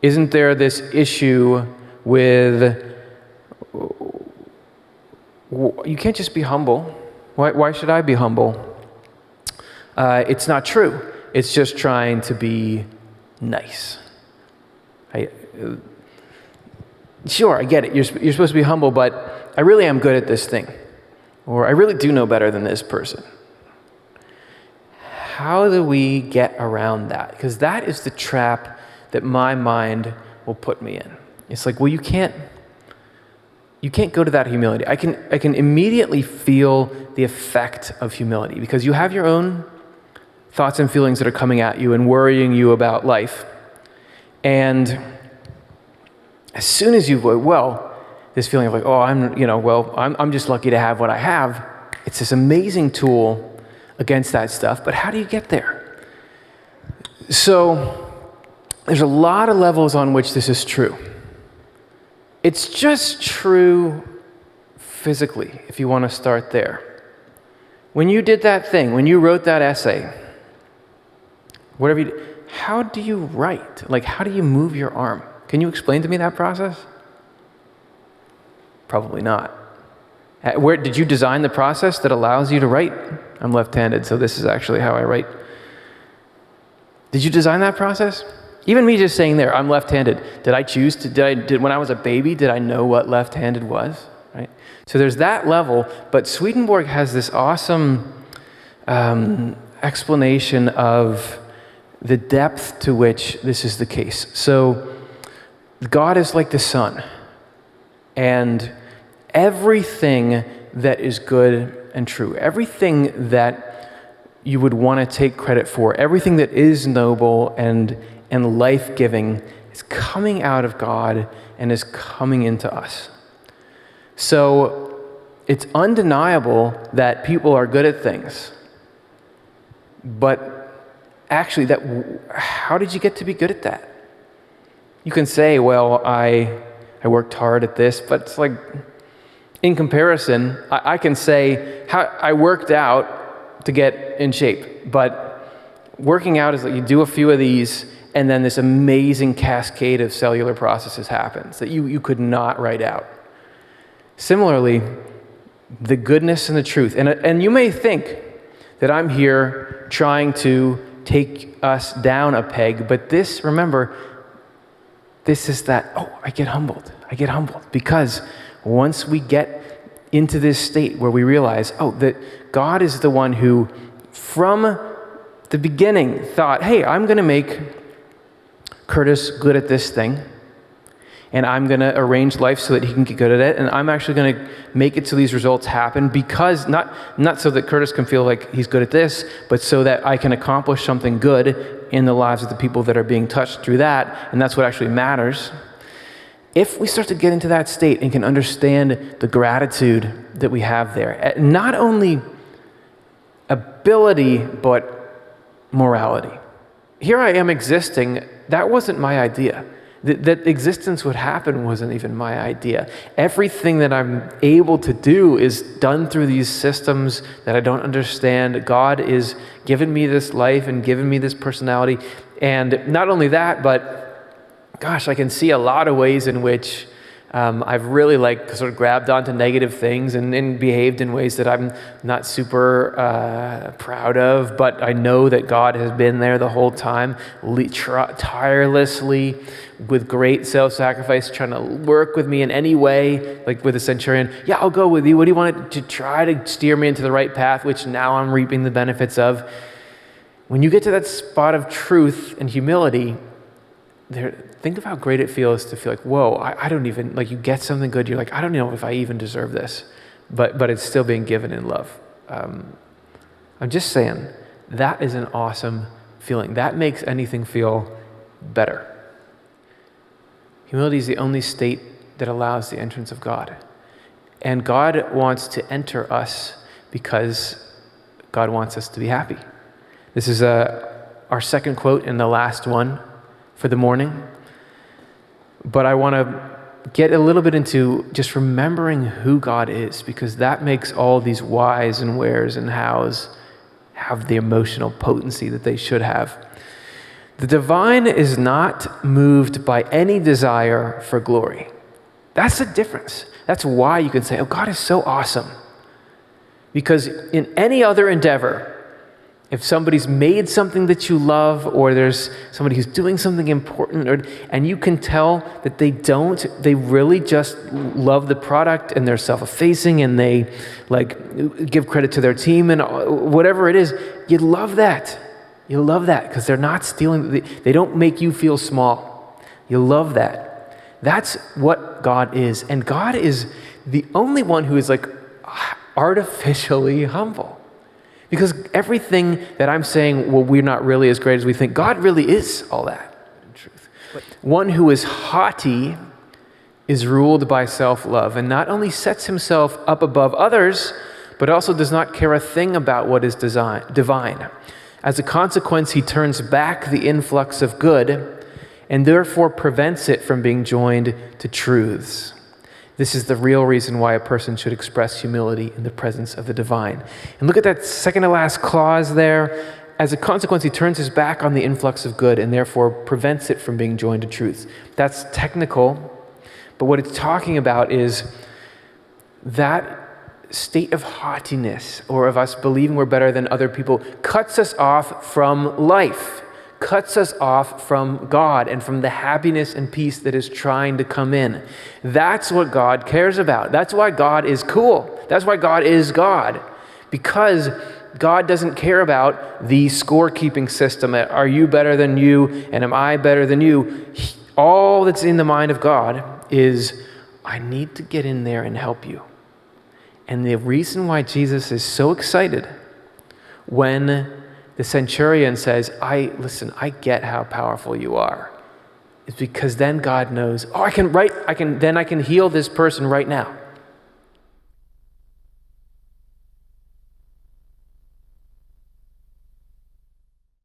Isn't there this issue with, you can't just be humble. Why should I be humble? It's not true. It's just trying to be nice. Sure, I get it. You're supposed to be humble, but I really am good at this thing. Or I really do know better than this person. How do we get around that? Because that is the trap that my mind will put me in. It's like, well, you can't go to that humility. I can immediately feel the effect of humility because you have your own thoughts and feelings that are coming at you and worrying you about life. And as soon as you go, well, this feeling of like, oh, I'm just lucky to have what I have. It's this amazing tool against that stuff. But how do you get there? So there's a lot of levels on which this is true. It's just true physically, if you want to start there. When you did that thing, when you wrote that essay, whatever you did, how do you write? Like, how do you move your arm? Can you explain to me that process? Probably not. Where did you design the process that allows you to write? I'm left-handed, so this is actually how I write. Did you design that process? Even me just saying there, I'm left-handed. Did I choose to, when I was a baby, did I know what left-handed was? Right? So there's that level, but Swedenborg has this awesome explanation of the depth to which this is the case. So God is like the sun, and everything that is good and true, everything that you would want to take credit for, everything that is noble and life-giving is coming out of God and is coming into us. So it's undeniable that people are good at things, but actually, how did you get to be good at that? You can say, well, I worked hard at this, but it's like, in comparison, I can say how I worked out to get in shape, but working out is like you do a few of these, and then this amazing cascade of cellular processes happens that you could not write out. Similarly, the goodness and the truth, and you may think that I'm here trying to take us down a peg, but remember, this is that, I get humbled because once we get into this state where we realize, that God is the one who, from the beginning, thought, hey, I'm going to make Curtis good at this thing, and I'm going to arrange life so that he can get good at it, and I'm actually going to make it so these results happen because, not so that Curtis can feel like he's good at this, but so that I can accomplish something good in the lives of the people that are being touched through that, and that's what actually matters. If we start to get into that state and can understand the gratitude that we have there, not only ability, but morality. Here I am existing. That wasn't my idea. That existence would happen wasn't even my idea. Everything that I'm able to do is done through these systems that I don't understand. God is giving me this life and giving me this personality. And not only that, but gosh, I can see a lot of ways in which I've really sort of grabbed onto negative things and behaved in ways that I'm not super proud of, but I know that God has been there the whole time, tirelessly, with great self-sacrifice, trying to work with me in any way, like with the centurion. Yeah, I'll go with you. What do you want to try to steer me into the right path, which now I'm reaping the benefits of? When you get to that spot of truth and humility, think of how great it feels to feel like, whoa, I don't even, you get something good, you're like, I don't know if I even deserve this, but it's still being given in love. I'm just saying, that is an awesome feeling. That makes anything feel better. Humility is the only state that allows the entrance of God. And God wants to enter us because God wants us to be happy. This is our second quote and the last one for the morning. But I want to get a little bit into just remembering who God is, because that makes all these whys and wheres and hows have the emotional potency that they should have. The divine is not moved by any desire for glory. That's the difference. That's why you can say, oh, God is so awesome. Because in any other endeavor, if somebody's made something that you love, or there's somebody who's doing something important, and you can tell that they really just love the product and they're self-effacing and they give credit to their team and whatever it is, you love that. You love that because they're not stealing. They don't make you feel small. You love that. That's what God is. And God is the only one who is artificially humble. Because everything that I'm saying, well, we're not really as great as we think, God really is all that, in truth. But one who is haughty is ruled by self-love, and not only sets himself up above others, but also does not care a thing about what is divine. As a consequence, he turns back the influx of good, and therefore prevents it from being joined to truths. This is the real reason why a person should express humility in the presence of the divine. And look at that second to last clause there. As a consequence, he turns his back on the influx of good and therefore prevents it from being joined to truth. That's technical, but what it's talking about is that state of haughtiness, or of us believing we're better than other people, cuts us off from life, cuts us off from God and from the happiness and peace that is trying to come in. That's what God cares about. That's why God is cool. That's why God is God. Because God doesn't care about the scorekeeping system. Are you better than you? And am I better than you? All that's in the mind of God is, I need to get in there and help you. And the reason why Jesus is so excited when the centurion says, I get how powerful you are, is because then God knows, I can heal this person right now.